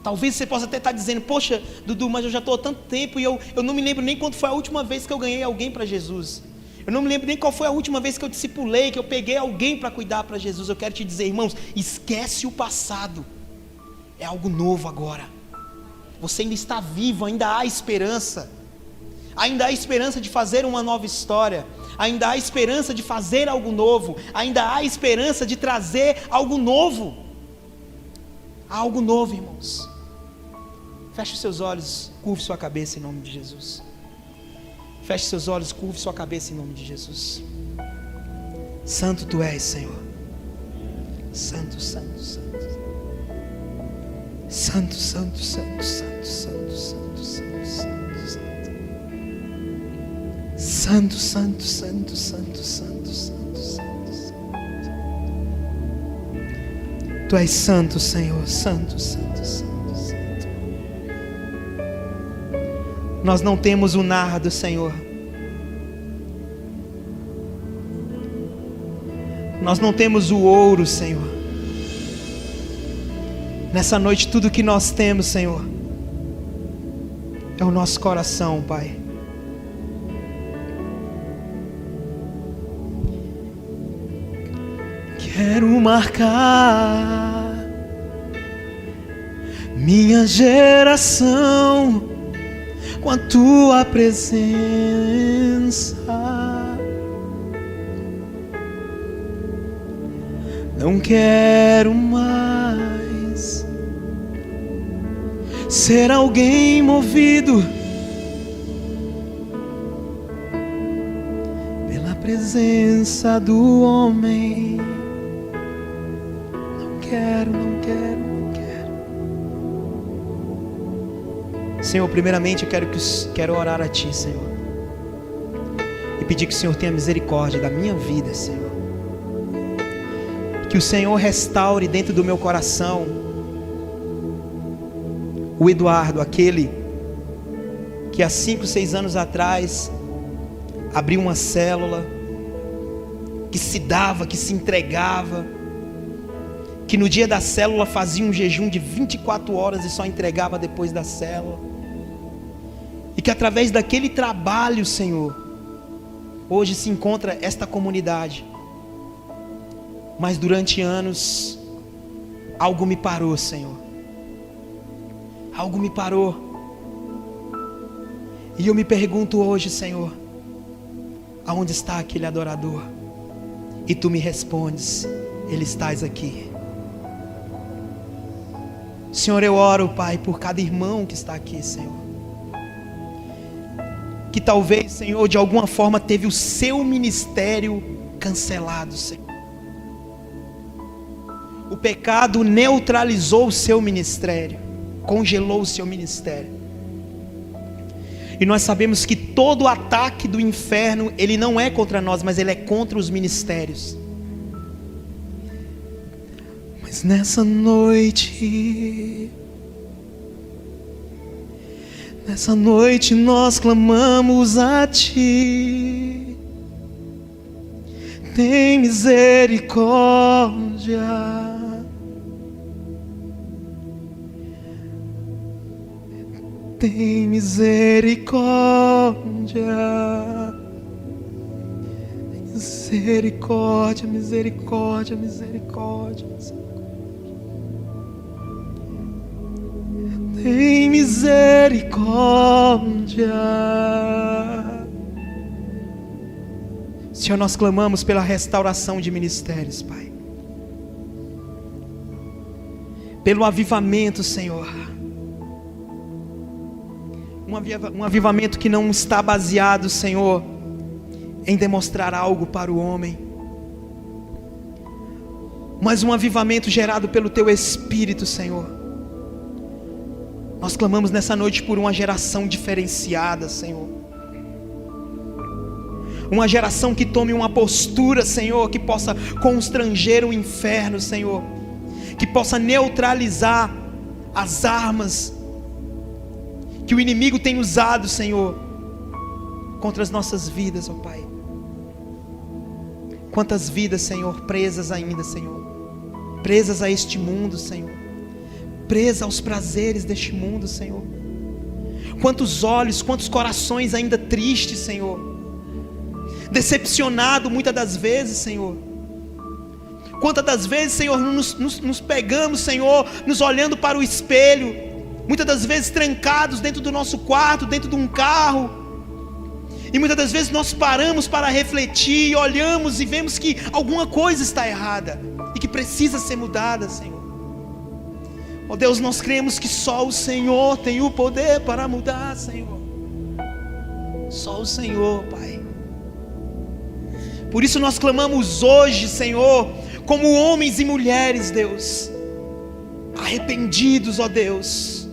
Talvez você possa até estar dizendo: poxa, Dudu, mas eu já estou há tanto tempo e eu não me lembro nem quando foi a última vez que eu ganhei alguém para Jesus. Eu não me lembro nem qual foi a última vez que eu discipulei, que eu peguei alguém para cuidar para Jesus. Eu quero te dizer, irmãos, esquece o passado. É algo novo agora. Você ainda está vivo, ainda há esperança. Ainda há esperança de fazer uma nova história. Ainda há esperança de fazer algo novo. Ainda há esperança de trazer algo novo. Há algo novo, irmãos. Feche os seus olhos, curve sua cabeça em nome de Jesus. Feche seus olhos, curve sua cabeça em nome de Jesus. Santo tu és, Senhor. Santo, santo, santo. Santo, santo, santo, santo, santo, santo, santo, santo, santo. Santo, santo, santo, santo, santo, santo, santo, santo. Tu és santo, Senhor, santo, santo, santo, santo. Nós não temos o nardo, Senhor. Nós não temos o ouro, Senhor. Nessa noite tudo que nós temos, Senhor, é o nosso coração, Pai. Quero marcar minha geração com a tua presença. Não quero mais ser alguém movido pela presença do homem. Não quero, não quero, não quero. Senhor, primeiramente eu quero orar a Ti, Senhor, e pedir que o Senhor tenha misericórdia da minha vida, Senhor. Que o Senhor restaure dentro do meu coração o Eduardo, aquele que há 5, 6 anos atrás abriu uma célula, que se dava, que se entregava, que no dia da célula fazia um jejum de 24 horas e só entregava depois da célula, e que através daquele trabalho, Senhor, hoje se encontra esta comunidade. Mas durante anos algo me parou, Senhor. Algo me parou. E eu me pergunto hoje, Senhor, aonde está aquele adorador? E Tu me respondes: Ele está aqui. Senhor, eu oro, Pai, por cada irmão que está aqui, Senhor, que talvez, Senhor, de alguma forma teve o seu ministério cancelado, Senhor. O pecado neutralizou o seu ministério, congelou o seu ministério. E nós sabemos que todo ataque do inferno, ele não é contra nós, mas ele é contra os ministérios. Mas nessa noite nós clamamos a Ti. Tem misericórdia. Tem misericórdia. Misericórdia, misericórdia, misericórdia, misericórdia. Tem misericórdia. Senhor, nós clamamos pela restauração de ministérios, Pai. Pelo avivamento, Senhor. Um avivamento que não está baseado, Senhor, em demonstrar algo para o homem, mas um avivamento gerado pelo Teu Espírito, Senhor. Nós clamamos nessa noite por uma geração diferenciada, Senhor. Uma geração que tome uma postura, Senhor, que possa constranger o inferno, Senhor. Que possa neutralizar as armas que o inimigo tem usado, Senhor, contra as nossas vidas, ó Pai. Quantas vidas, Senhor, presas ainda, Senhor. Presas a este mundo, Senhor. Presa aos prazeres deste mundo, Senhor. Quantos olhos, quantos corações ainda tristes, Senhor. Decepcionado muitas das vezes, Senhor. Quantas das vezes, Senhor, nos pegamos, Senhor, nos olhando para o espelho, muitas das vezes trancados dentro do nosso quarto, dentro de um carro, e muitas das vezes nós paramos para refletir, olhamos e vemos que alguma coisa está errada, e que precisa ser mudada, Senhor. Ó Deus, nós cremos que só o Senhor tem o poder para mudar, Senhor. Só o Senhor, Pai. Por isso nós clamamos hoje, Senhor, como homens e mulheres, Deus, arrependidos, ó Deus.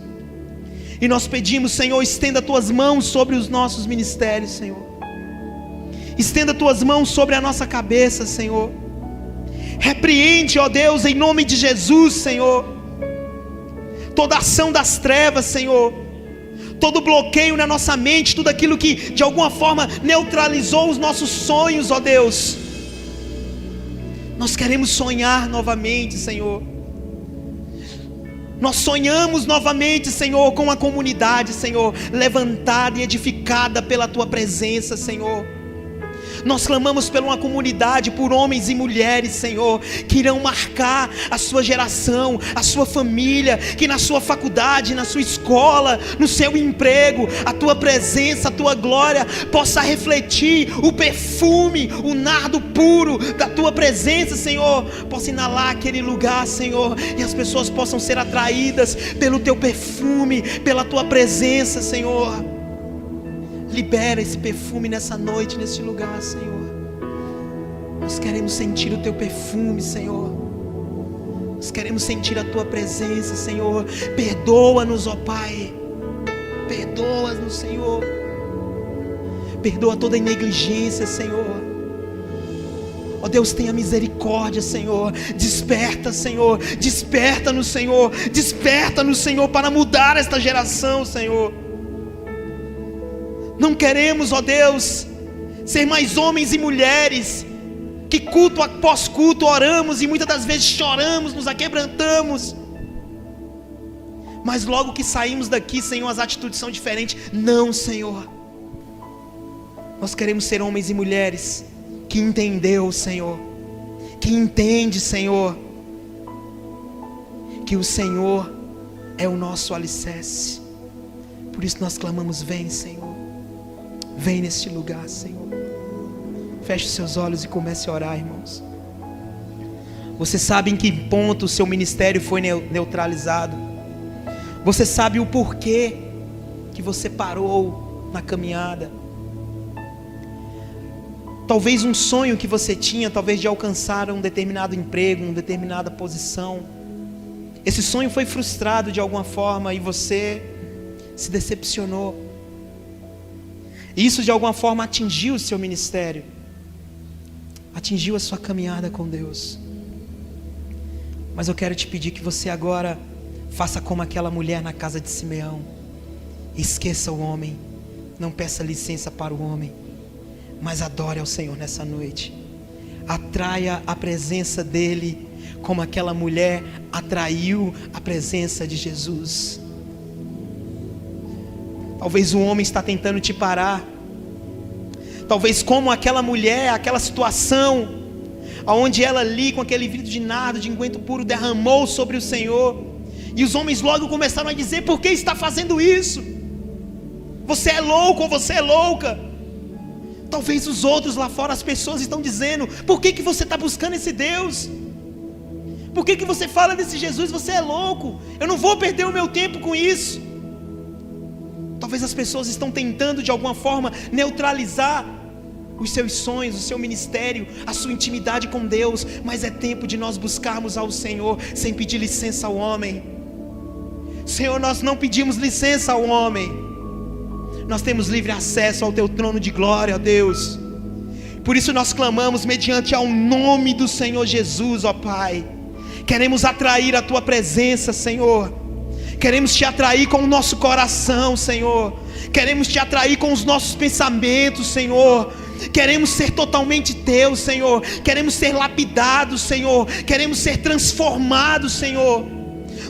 E nós pedimos, Senhor, estenda Tuas mãos sobre os nossos ministérios, Senhor. Estenda Tuas mãos sobre a nossa cabeça, Senhor. Repreende, ó Deus, em nome de Jesus, Senhor, toda ação das trevas, Senhor, todo bloqueio na nossa mente, tudo aquilo que de alguma forma neutralizou os nossos sonhos, ó Deus. Nós queremos sonhar novamente, Senhor. Nós sonhamos novamente, Senhor, com uma comunidade, Senhor, levantada e edificada pela Tua presença, Senhor. Nós clamamos por uma comunidade, por homens e mulheres, Senhor, que irão marcar a sua geração, a sua família, que na sua faculdade, na sua escola, no seu emprego, a Tua presença, a Tua glória possa refletir o perfume, o nardo puro da Tua presença, Senhor, possa inalar aquele lugar, Senhor, e as pessoas possam ser atraídas pelo Teu perfume, pela Tua presença, Senhor. Libera esse perfume nessa noite, nesse lugar, Senhor. Nós queremos sentir o Teu perfume, Senhor. Nós queremos sentir a Tua presença, Senhor. Perdoa-nos, ó Pai. Perdoa-nos, Senhor. Perdoa toda a negligência, Senhor. Ó Deus, tenha misericórdia, Senhor. Desperta, Senhor. Desperta-nos, Senhor. Desperta-nos, Senhor, para mudar esta geração, Senhor. Não queremos, ó Deus, ser mais homens e mulheres que culto após culto oramos e muitas das vezes choramos, nos aquebrantamos, mas logo que saímos daqui, Senhor, as atitudes são diferentes. Não, Senhor. Nós queremos ser homens e mulheres que entendeu, Senhor, que entende, Senhor, que o Senhor é o nosso alicerce. Por isso nós clamamos: vem, Senhor. Vem neste lugar, Senhor. Feche os seus olhos e comece a orar, irmãos. Você sabe em que ponto o seu ministério foi neutralizado. Você sabe o porquê que você parou na caminhada. Talvez um sonho que você tinha, talvez de alcançar um determinado emprego, uma determinada posição. Esse sonho foi frustrado de alguma forma e você se decepcionou. Isso de alguma forma atingiu o seu ministério, atingiu a sua caminhada com Deus. Mas eu quero te pedir que você agora faça como aquela mulher na casa de Simeão. Esqueça o homem, não peça licença para o homem, mas adore ao Senhor nessa noite. Atraia a presença dEle, como aquela mulher atraiu a presença de Jesus. Talvez o homem está tentando te parar. Talvez como aquela mulher, aquela situação, onde ela ali com aquele vidro de nardo, de unguento puro, derramou sobre o Senhor. E os homens logo começaram a dizer: por que está fazendo isso? Você é louco ou você é louca? Talvez os outros lá fora, as pessoas estão dizendo: por que você está buscando esse Deus? Por que você fala desse Jesus? Você é louco, eu não vou perder o meu tempo com isso. Talvez as pessoas estão tentando de alguma forma neutralizar os seus sonhos, o seu ministério, a sua intimidade com Deus. Mas é tempo de nós buscarmos ao Senhor sem pedir licença ao homem. Senhor, nós não pedimos licença ao homem, nós temos livre acesso ao teu trono de glória, ó Deus. Por isso nós clamamos mediante ao nome do Senhor Jesus, ó Pai. Queremos atrair a tua presença, Senhor. Queremos te atrair com o nosso coração, Senhor. Queremos te atrair com os nossos pensamentos, Senhor. Queremos ser totalmente teus, Senhor. Queremos ser lapidados, Senhor. Queremos ser transformados, Senhor.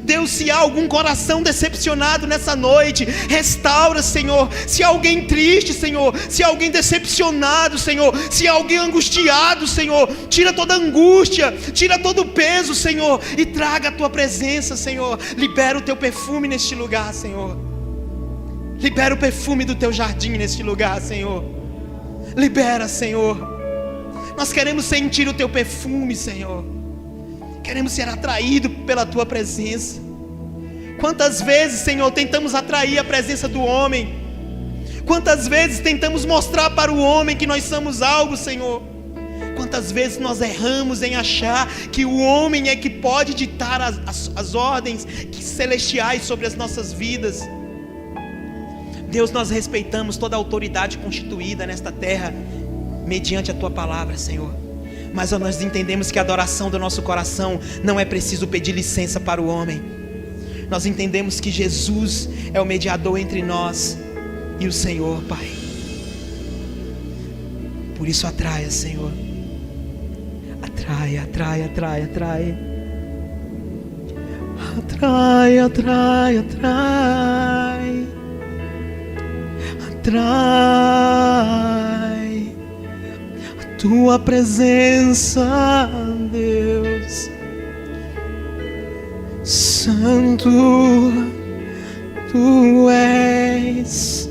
Deus, se há algum coração decepcionado nessa noite, restaura, Senhor. Se há alguém triste, Senhor, se há alguém decepcionado, Senhor, se há alguém angustiado, Senhor, tira toda angústia, tira todo o peso, Senhor, e traga a tua presença, Senhor. Libera o teu perfume neste lugar, Senhor. Libera o perfume do teu jardim neste lugar, Senhor. Libera, Senhor. Nós queremos sentir o teu perfume, Senhor. Queremos ser atraídos pela tua presença. Quantas vezes, Senhor, tentamos atrair a presença do homem? Quantas vezes tentamos mostrar para o homem que nós somos algo, Senhor? Quantas vezes nós erramos em achar que o homem é que pode ditar as ordens celestiais sobre as nossas vidas? Deus, nós respeitamos toda a autoridade constituída nesta terra mediante a tua palavra, Senhor. Mas nós entendemos que a adoração do nosso coração não é preciso pedir licença para o homem. Nós entendemos que Jesus é o mediador entre nós e o Senhor, Pai. Por isso atraia, Senhor. Atrai, atrai, atrai, atrai. Atrai, atrai, atrai. Atrai a tua presença, Deus. Santo tu és.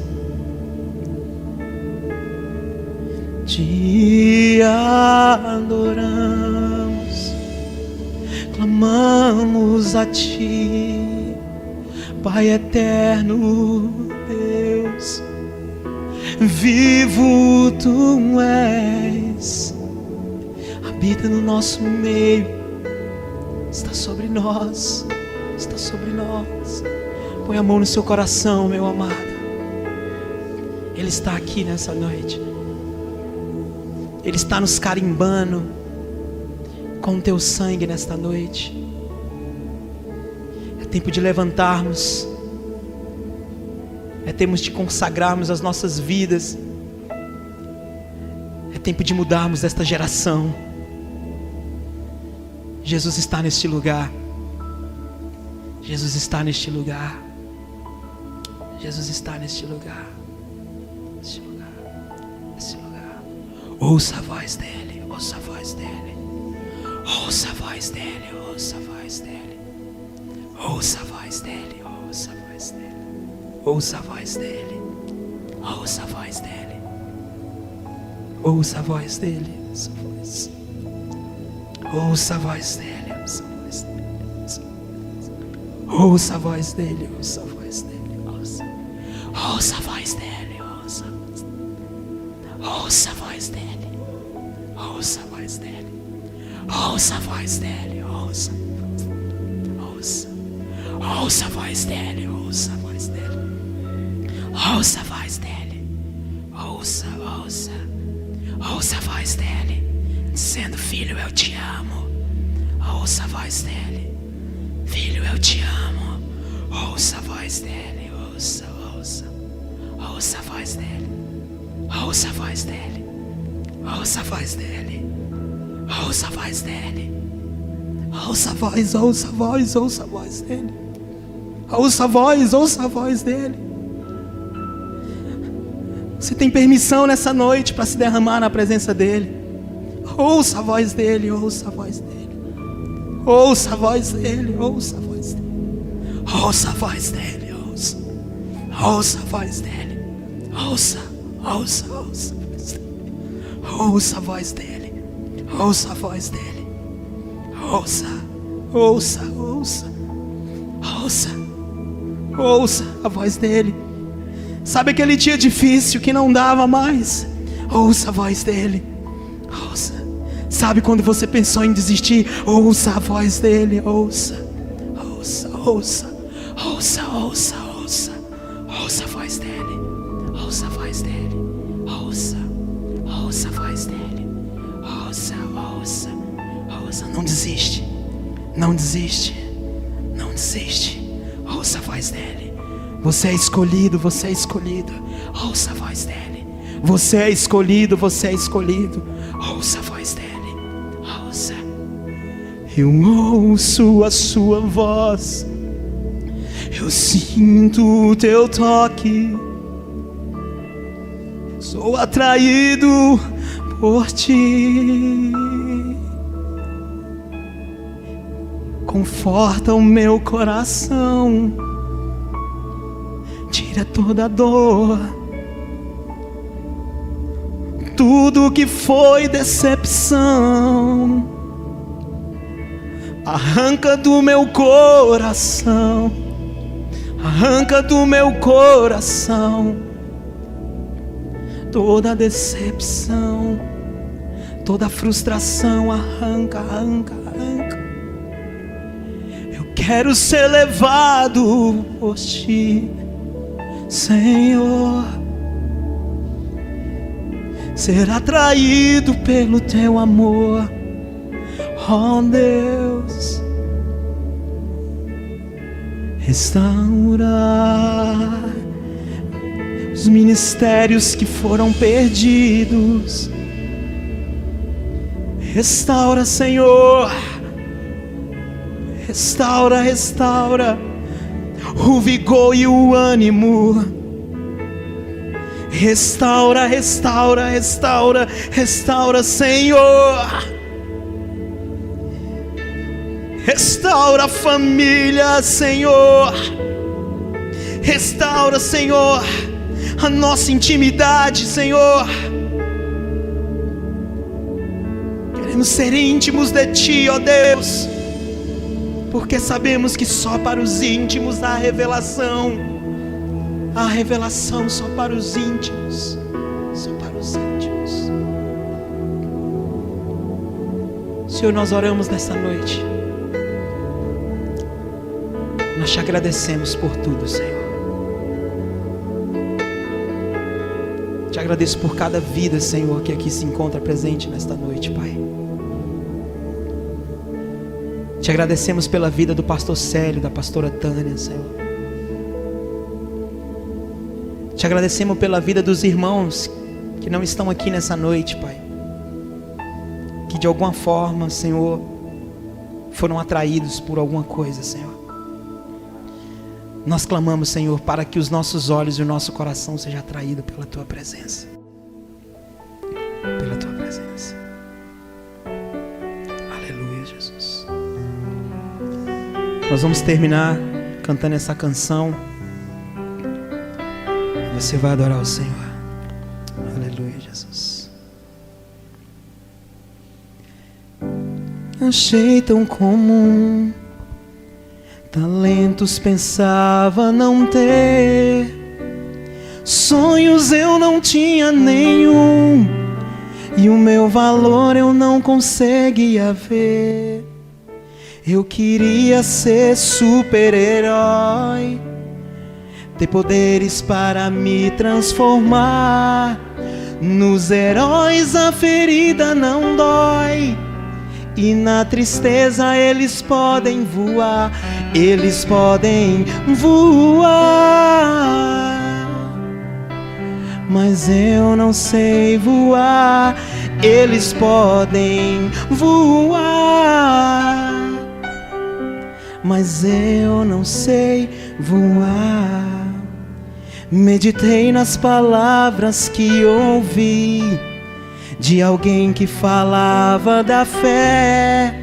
Te adoramos, clamamos a ti, Pai eterno, Deus. Vivo tu és, habita no nosso meio, está sobre nós, está sobre nós. Põe a mão no seu coração, meu amado. Ele está aqui nessa noite. Ele está nos carimbando com o teu sangue nesta noite. É tempo de levantarmos. É tempo de consagrarmos as nossas vidas. É tempo de mudarmos esta geração. Jesus está neste lugar. Jesus está neste lugar. Jesus está neste lugar. Neste lugar. Neste lugar. Ouça a voz dele. Ouça a voz dele. Ouça a voz dele. Ouça a voz dele. Ouça a voz dele. Ouça a voz dele. Ouça a voz dele. Ouça a voz dele. Ouça a voz dele. Ouça a voz. Ouça a voz dele, ouça a voz dele, ouça a voz dele, ouça a voz dele, ouça a voz dele, ouça a voz dele, ouça a voz dele, ouça a voz dele, ouça a voz dele, ouça a voz dele, ouça a voz dele, dizendo: filho, eu te amo. Ouça a voz dele, filho, eu te amo. Ouça a voz dele, ouça a voz dele, ouça a voz dele, ouça a voz dele, ouça a voz dele, ouça a voz, ouça a voz, ouça a voz dele, ouça a voz, ouça a voz dele. Você tem permissão nessa noite para se derramar na presença dele. Ouça a voz dele, ouça a voz dele, ouça a voz dele, ouça a voz dele, ouça a voz dele, ouça a voz dele, ouça a voz dele, ouça a voz dele, ouça a voz dele. Sabe aquele dia difícil que não dava mais? Ouça a voz dele, ouça. Sabe quando você pensou em desistir? Ouça a voz dele, ouça a voz dele, ouça a voz dele, ouça a voz dele, ouça. Não desiste, ouça a voz dele. Você é escolhido, ouça a voz dele. Você é escolhido, ouça a voz dele. Eu ouço a sua voz, eu sinto o teu toque, sou atraído por ti. Conforta o meu coração, tira toda a dor, tudo que foi decepção, arranca do meu coração, toda decepção, toda frustração, arranca. Eu quero ser levado por ti, Senhor, ser atraído pelo teu amor. Oh Deus, restaurar os ministérios que foram perdidos. Restaura, Senhor, restaura o vigor e o ânimo. Restaura, Senhor. Restaura a família, Senhor. Restaura, Senhor, a nossa intimidade, Senhor. Queremos ser íntimos de Ti, ó Deus, porque sabemos que só para os íntimos há revelação. Há revelação só para os íntimos. Senhor, nós oramos nessa noite. Nós te agradecemos por tudo, Senhor. Te agradeço por cada vida, Senhor, que aqui se encontra presente nesta noite, Pai. Te agradecemos pela vida do pastor Célio, da pastora Tânia, Senhor. Te agradecemos pela vida dos irmãos que não estão aqui nessa noite, Pai, que de alguma forma, Senhor, foram atraídos por alguma coisa, Senhor. Nós clamamos, Senhor, para que os nossos olhos e o nosso coração seja atraído pela Tua presença. Pela Tua presença. Aleluia, Jesus. Nós vamos terminar cantando essa canção. Você vai adorar o Senhor. Aleluia, Jesus. achei tão comum. Talentos pensava não ter, sonhos eu não tinha nenhum, e o meu valor eu não conseguia ver. Eu queria ser super-herói, ter poderes para me transformar. Nos heróis a ferida não dói, e na tristeza eles podem voar. Eles podem voar, mas eu não sei voar. Eles podem voar, mas eu não sei voar. Meditei nas palavras que ouvi de alguém que falava da fé.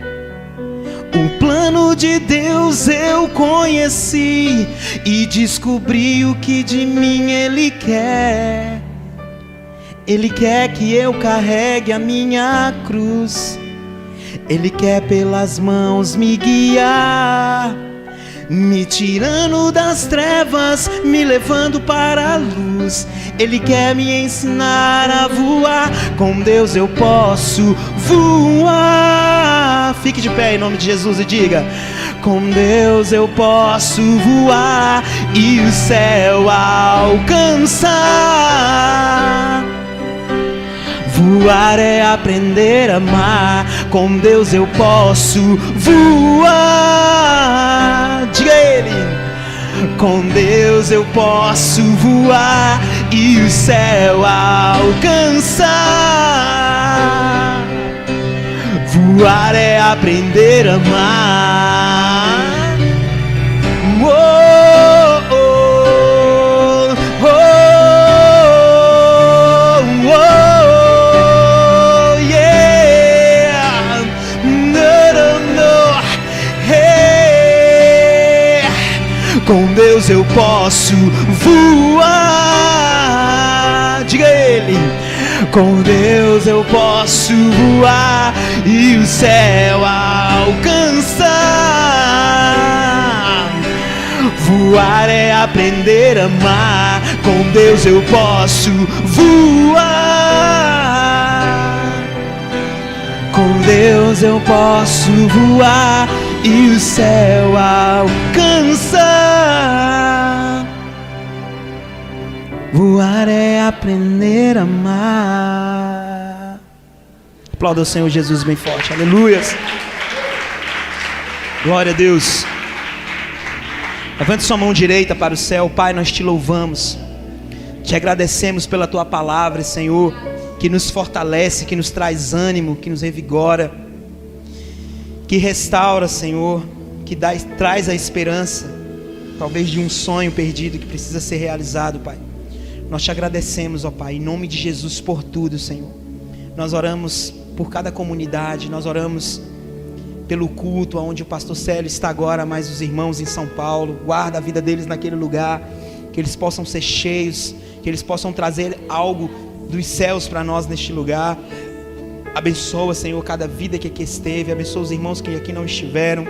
O plano de Deus eu conheci e descobri o que de mim Ele quer. Ele quer que eu carregue a minha cruz. Ele quer pelas mãos me guiar, me tirando das trevas, me levando para a luz. Ele quer me ensinar a voar. Com Deus eu posso voar. Fique de pé em nome de Jesus e diga: com Deus eu posso voar e o céu alcançar. Voar é aprender a amar. Com Deus eu posso voar. Diga Ele: com Deus eu posso voar e o céu alcançar. Voar é aprender a amar. Oh, oh, oh, oh, oh, yeah. No, no, no. Hey. Com Deus eu posso voar. Diga Ele: com Deus eu posso voar e o céu alcançar. Voar é aprender a amar. Com Deus eu posso voar. Com Deus eu posso voar e o céu alcançar. Voar é aprender a amar. Aplauda o Senhor Jesus bem forte. Aleluias. Glória a Deus. Levante sua mão direita para o céu. Pai, nós te louvamos, te agradecemos pela tua palavra, Senhor, que nos fortalece, que nos traz ânimo, que nos revigora, que restaura, Senhor, que traz a esperança, talvez de um sonho perdido que precisa ser realizado, Pai. Nós te agradecemos, ó Pai, em nome de Jesus, por tudo, Senhor. Nós oramos por cada comunidade, nós oramos pelo culto onde o pastor Célio está agora, mas os irmãos em São Paulo. Guarda a vida deles naquele lugar, que eles possam ser cheios, que eles possam trazer algo dos céus para nós neste lugar. Abençoa, Senhor, cada vida que aqui esteve, abençoa os irmãos que aqui não estiveram.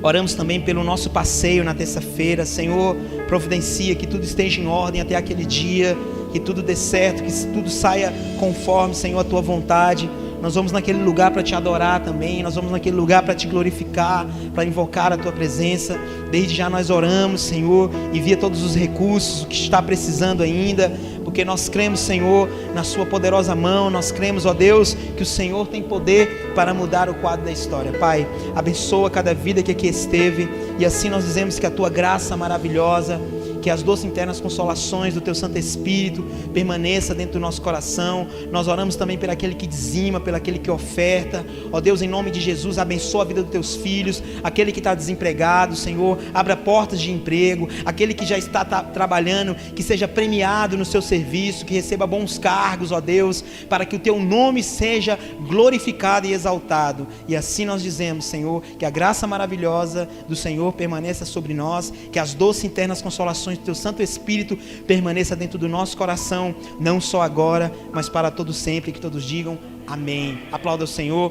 Oramos também pelo nosso passeio na terça-feira. Senhor, providencia que tudo esteja em ordem até aquele dia, que tudo dê certo, que tudo saia conforme, Senhor, a tua vontade. Nós vamos naquele lugar para te adorar também. Nós vamos naquele lugar para te glorificar, para invocar a tua presença. Desde já nós oramos, Senhor, envia todos os recursos, o que está precisando ainda, porque nós cremos, Senhor, na sua poderosa mão. Nós cremos, ó Deus, que o Senhor tem poder para mudar o quadro da história. Pai, abençoa cada vida que aqui esteve, e assim nós dizemos que a tua graça maravilhosa, que as doces internas consolações do teu Santo Espírito permaneça dentro do nosso coração. Nós oramos também por aquele que dizima, por aquele que oferta. Ó Deus, em nome de Jesus, abençoa a vida dos teus filhos. Aquele que está desempregado, Senhor, abra portas de emprego. Aquele que já está trabalhando, que seja premiado no seu serviço, que receba bons cargos, ó Deus, para que o teu nome seja glorificado e exaltado. E assim nós dizemos, Senhor, que a graça maravilhosa do Senhor permaneça sobre nós, que as doces internas consolações do teu Santo Espírito permaneça dentro do nosso coração, não só agora, mas para todo sempre. Que todos digam amém. Aplauda o Senhor.